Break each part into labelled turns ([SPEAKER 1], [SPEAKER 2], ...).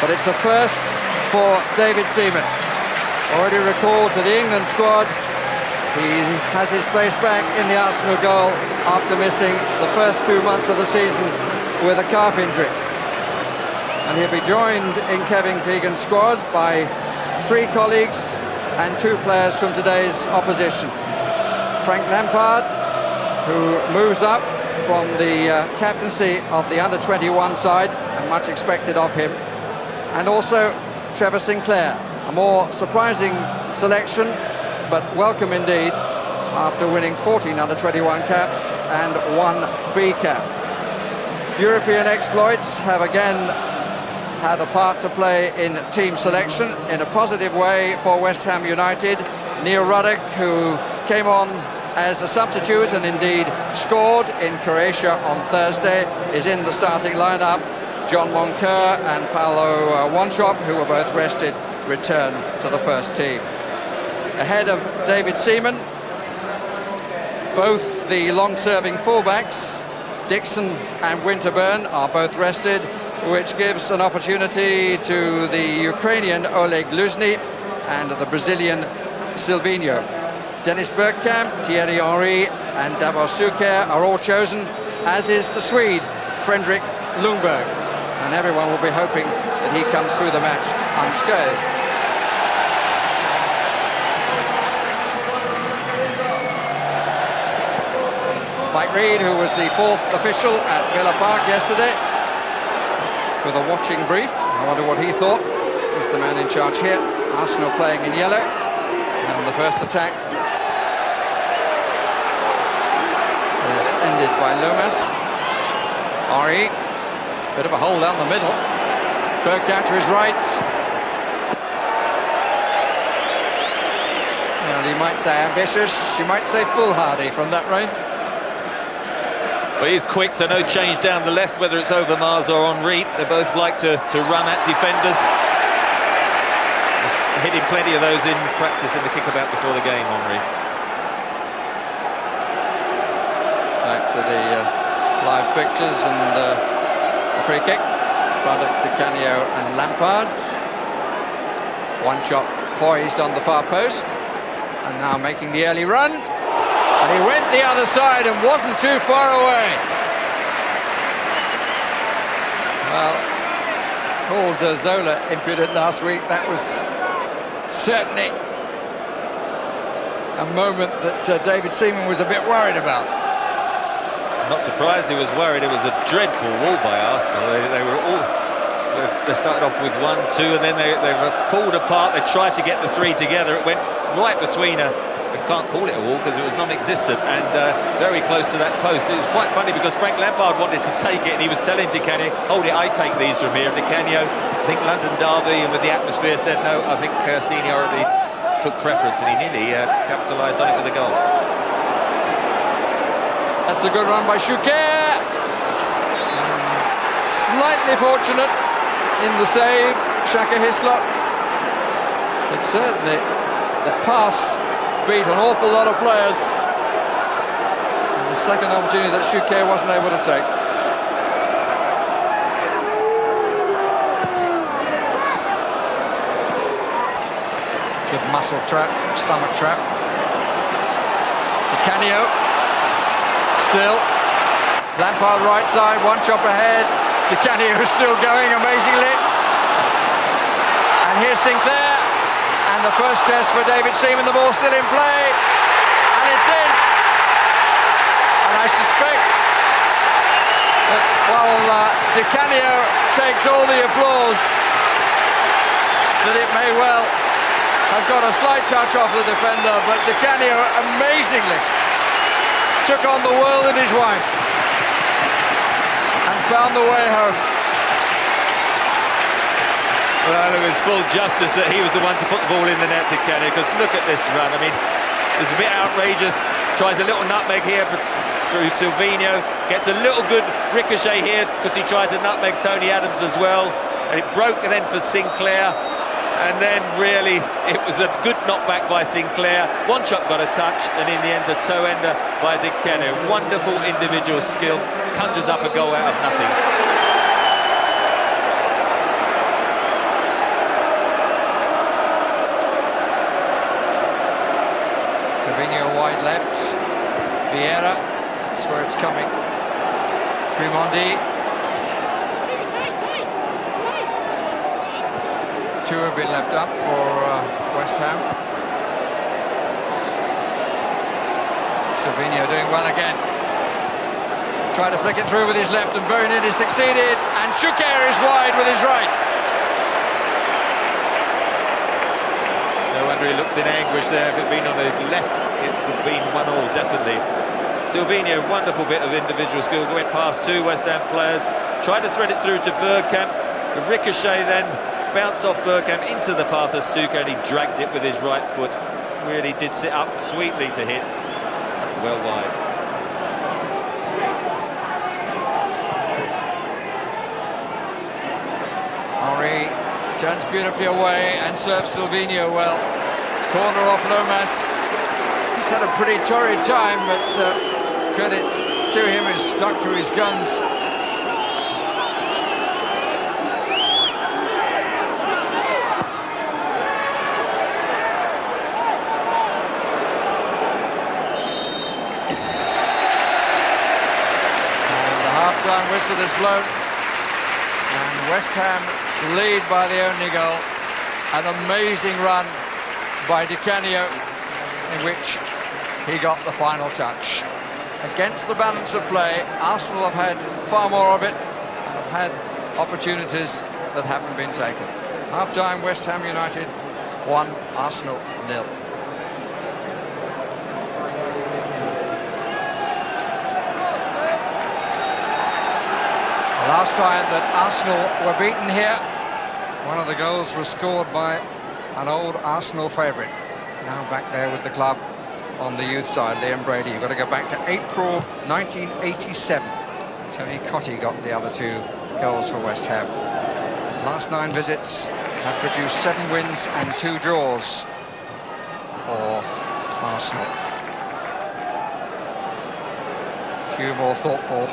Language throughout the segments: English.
[SPEAKER 1] but it's a first for David Seaman. Already recalled to the England squad. He has his place back in the Arsenal goal after missing the first 2 months of the season with a calf injury. And he'll be joined in Kevin Keegan's squad by 3 colleagues and 2 players from today's opposition. Frank Lampard, who moves up from the captaincy of the under-21 side, and much expected of him, and also Trevor Sinclair, a more surprising selection, but welcome indeed, after winning 14 under-21 caps and 1 B cap. European exploits have again had a part to play in team selection in a positive way for West Ham United. Neil Ruddock, who came on as a substitute and indeed scored in Croatia on Thursday, is in the starting lineup. John Moncur and Paolo Wanchope, who were both rested, return to the first team. Ahead of David Seaman, both the long-serving fullbacks, Dixon and Winterburn, are both rested, which gives an opportunity to the Ukrainian Oleg Luzhny and the Brazilian Silvinho. Dennis Bergkamp, Thierry Henry and Davor Suker are all chosen, as is the Swede Fredrik Ljungberg, and everyone will be hoping that he comes through the match unscathed. Mike Reid, who was the 4th official at Villa Park yesterday, with a watching brief. I wonder what he thought. He's the man in charge here. Arsenal playing in yellow, and the first attack is ended by Lomas. Henry, bit of a hole down the middle. Bergkamp to his right. And you might say ambitious, you might say foolhardy from that range.
[SPEAKER 2] Well, he's quick, so no change down the left, whether it's Overmars or Henry. They both like to run at defenders. Hitting plenty of those in practice in the kickabout before the game, Henry.
[SPEAKER 1] Back to the live pictures and the free kick. Product Di Canio and Lampard. Wanchope poised on the far post, and now making the early run. And he went the other side and wasn't too far away. Well, called Zola impudent last week. That was certainly a moment that David Seaman was a bit worried about.
[SPEAKER 2] I'm not surprised he was worried. It was a dreadful wall by Arsenal. They started off with 1, 2, and then they were pulled apart. They tried to get the 3 together. It went right between I can't call it a wall because it was non-existent, and very close to that post. It was quite funny because Frank Lampard wanted to take it, and he was telling Di Canio, hold it, I take these from here. Di Canio, I think London derby and with the atmosphere, said no, I think seniority took preference, and he nearly capitalised on it with a goal.
[SPEAKER 1] That's a good run by Suker. Slightly fortunate in the save, Shaka Hislop. But certainly the pass beat an awful lot of players. And the second opportunity that Suker wasn't able to take. Good muscle trap, stomach trap. Di Canio. Still. Lampard right side, Wanchope ahead. Di Canio still going amazingly. And here's Sinclair. And the first test for David Seaman, the ball still in play, and it's in. And I suspect that while Di Canio takes all the applause, that it may well have got a slight touch off the defender, but Di Canio amazingly took on the world in his wife and found the way home.
[SPEAKER 2] Well, it was full justice that he was the one to put the ball in the net, Di Canio, because look at this run. I mean, it's a bit outrageous. Tries a little nutmeg here through Silvinho. Gets a little good ricochet here because he tried to nutmeg Tony Adams as well. And it broke then for Sinclair. And then really, it was a good knockback by Sinclair. Wanchope got a touch, and in the end, the toe-ender by Di Canio. Wonderful individual skill. Conjures up a goal out of nothing.
[SPEAKER 1] side left. Vieira, that's where it's coming. Grimondi. Two have been left up for West Ham. Silvinho doing well again. Tried to flick it through with his left and very nearly succeeded. And Schuker is wide with his right.
[SPEAKER 2] No wonder he looks in anguish there. If it had been on the left, it would have been 1-1, definitely. Silvinho, wonderful bit of individual skill. Went past two West Ham players. Tried to thread it through to Bergkamp. The ricochet then bounced off Bergkamp into the path of Schuker, and he dragged it with his right foot. Really did sit up sweetly to hit. Well wide.
[SPEAKER 1] Henry turns beautifully away and serves Silvinho well. Corner off Lomas. He's had a pretty torrid time, but credit to him, he's stuck to his guns. And the half-time whistle is blown. And West Ham lead by the only goal. An amazing run by Di Canio, in which he got the final touch. Against the balance of play, Arsenal have had far more of it and have had opportunities that haven't been taken. Half-time, West Ham United 1, Arsenal 0. The last time that Arsenal were beaten here, one of the goals was scored by an old Arsenal favourite, now back there with the club on the youth side, Liam Brady. You've got to go back to April 1987. Tony Cottee got the other two goals for West Ham. Last 9 visits have produced 7 wins and 2 draws for Arsenal. A few more thoughtful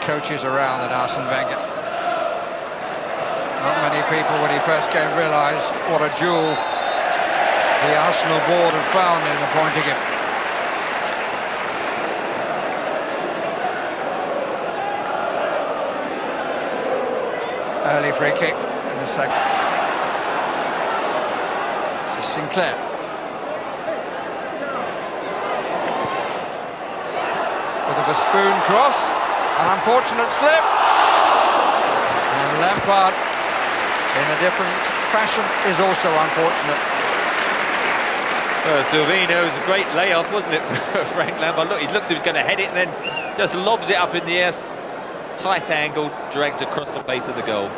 [SPEAKER 1] coaches around than Arsene Wenger. Not many people, when he first came, realised what a jewel the Arsenal board had found in appointing him. Early free kick in the second. This is Sinclair. Bit of a spoon cross, an unfortunate slip. And Lampard, in a different fashion, is also unfortunate.
[SPEAKER 2] Well, Silvinho, it was a great layoff, wasn't it, for Frank Lampard? Look, he looks like he was going to head it and then just lobs it up in the air. Tight angle, dragged across the face of the goal.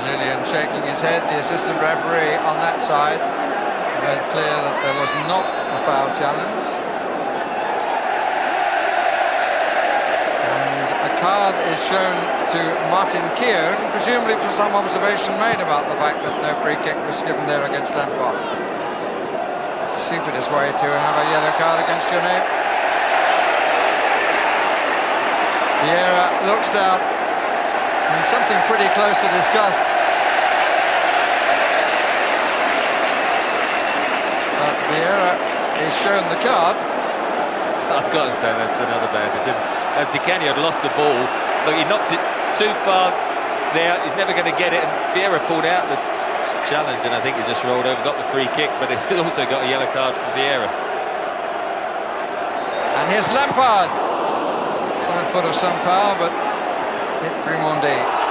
[SPEAKER 1] Zillian shaking his head, the assistant referee on that side made clear that there was not a foul challenge. A card is shown to Martin Keown, presumably for some observation made about the fact that no free kick was given there against Lampard. It's the stupidest way to have a yellow card against your name. Vieira looks down, and something pretty close to disgust. But Vieira is shown the card.
[SPEAKER 2] I've got to say, that's another bad decision. Di Canio had lost the ball. Look, he knocks it too far there. He's never going to get it. And Vieira pulled out the challenge, and I think he just rolled over, got the free kick, but he's also got a yellow card from Vieira.
[SPEAKER 1] And here's Lampard. Side foot of some power, but hit Grimondi.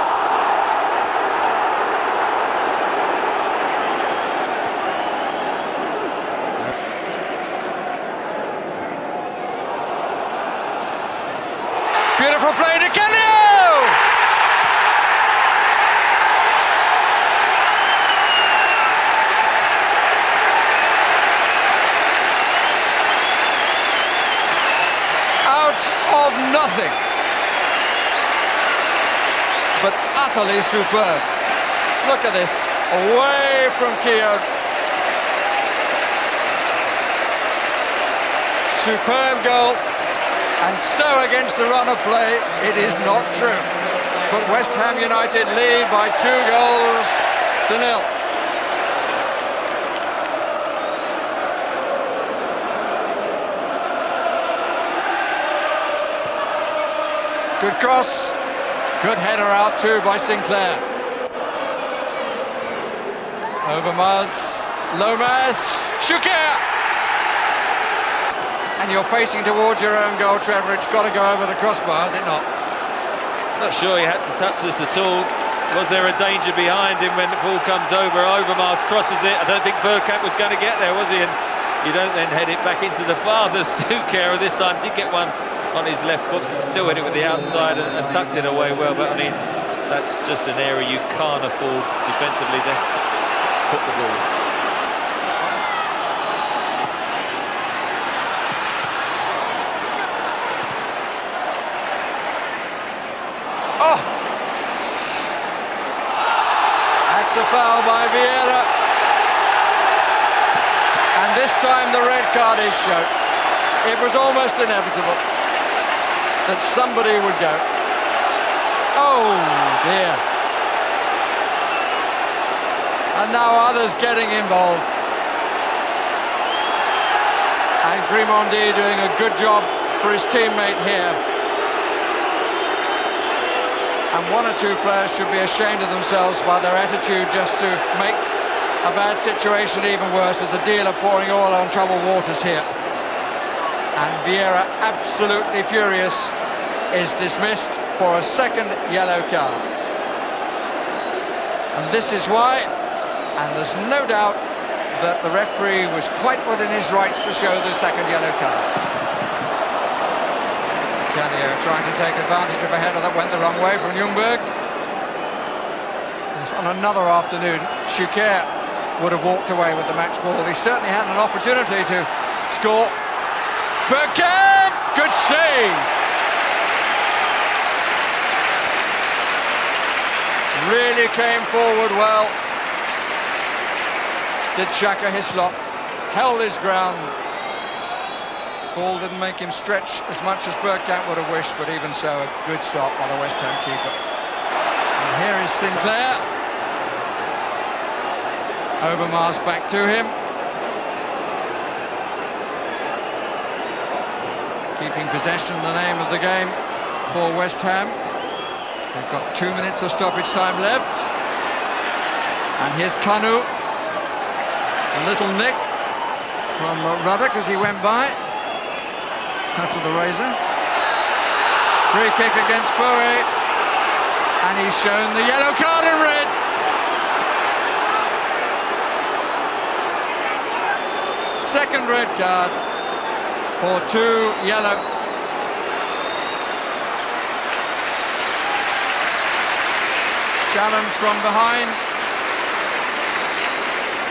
[SPEAKER 1] Beautiful play to Canio! Out of nothing. But utterly superb. Look at this. Away from Keown. Superb goal. And so against the run of play, it is not true. But West Ham United lead by 2-0. Good cross, good header out too by Sinclair. Overmars, Lomas, Shuker! And you're facing towards your own goal, Trevor. It's got to go over the crossbar, has it not?
[SPEAKER 2] Not sure he had to touch this at all. Was there a danger behind him when the ball comes over? Overmars crosses it. I don't think Bergkamp was going to get there, was he? And you don't then head it back into the bar. The Sukera this time did get one on his left foot, still hit it with the outside and tucked it away well. But I mean, that's just an area you can't afford defensively to put the ball.
[SPEAKER 1] Oh! That's a foul by Vieira. And this time the red card is shown. It was almost inevitable that somebody would go. Oh dear. And now others getting involved. And Grimandi doing a good job for his teammate here. And one or two players should be ashamed of themselves by their attitude just to make a bad situation even worse. There's a deal of pouring oil on troubled waters here. And Vieira, absolutely furious, is dismissed for a second yellow card. And this is why, and there's no doubt that the referee was quite within his rights to show the second yellow card. Canio trying to take advantage of a header that went the wrong way from Ljungberg. Yes, on another afternoon, Shuker would have walked away with the match ball. He certainly had an opportunity to score. Bergkamp! Good save! Really came forward well. Did Xhaka Hislop. Held his ground. Ball didn't make him stretch as much as Bergkamp would have wished, but even so, a good stop by the West Ham keeper. And here is Sinclair. Overmars back to him. Keeping possession, the name of the game for West Ham. They've got 2 minutes of stoppage time left. And here's Kanu. A little nick from Ruddock as he went by. Touch of the razor. Free kick against Foe. And he's shown the yellow card in red. Second red card for 2 yellow. Challenge from behind.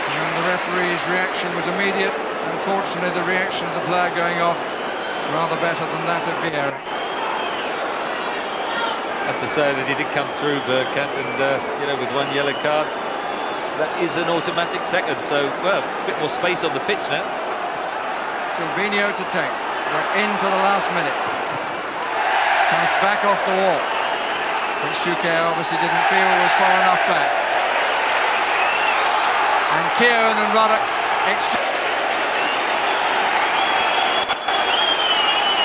[SPEAKER 1] And the referee's reaction was immediate. Unfortunately, the reaction of the player going off rather better than that of Vieira.
[SPEAKER 2] I have to say that he did come through Bergkamp, and you know, with 1 yellow card, that is an automatic second. So, well, a bit more space on the pitch now.
[SPEAKER 1] Silvino to take. We're into the last minute. Comes back off the wall. But Shuker obviously didn't feel was far enough back. And Kieran and Ruddock exchange.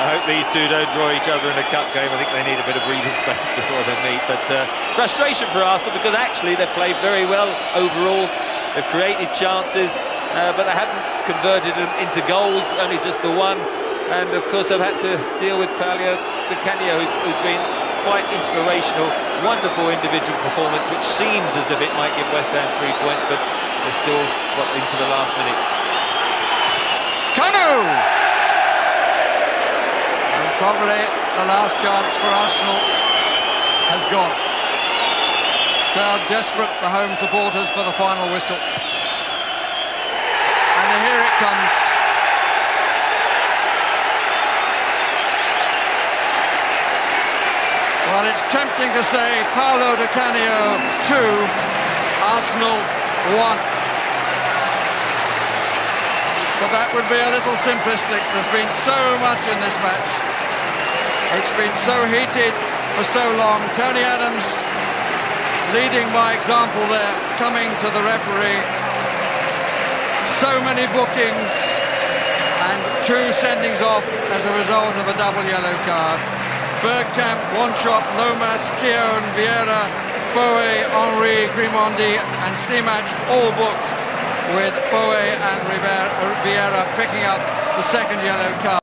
[SPEAKER 2] I hope these two don't draw each other in a cup game. I think they need a bit of breathing space before they meet. But frustration for Arsenal, because actually they've played very well overall. They've created chances, but they haven't converted them into goals, only just the one. And of course they've had to deal with Paolo Di Canio, who's been quite inspirational. Wonderful individual performance, which seems as if it might give West Ham 3 points, but they're still got into the last minute.
[SPEAKER 1] Kanu! And probably the last chance for Arsenal has gone. Crowd desperate, the home supporters, for the final whistle. And here it comes. Well, it's tempting to say Paolo Di Canio 2, Arsenal 1. But that would be a little simplistic. There's been so much in this match. It's been so heated for so long. Tony Adams leading by example there, coming to the referee. So many bookings and 2 sendings off as a result of a double yellow card. Bergkamp, Wanchop, Lomas, Keown, Vieira, Foe, Henry, Grimondi and Stimac all booked, with Foe and Vieira picking up the second yellow card.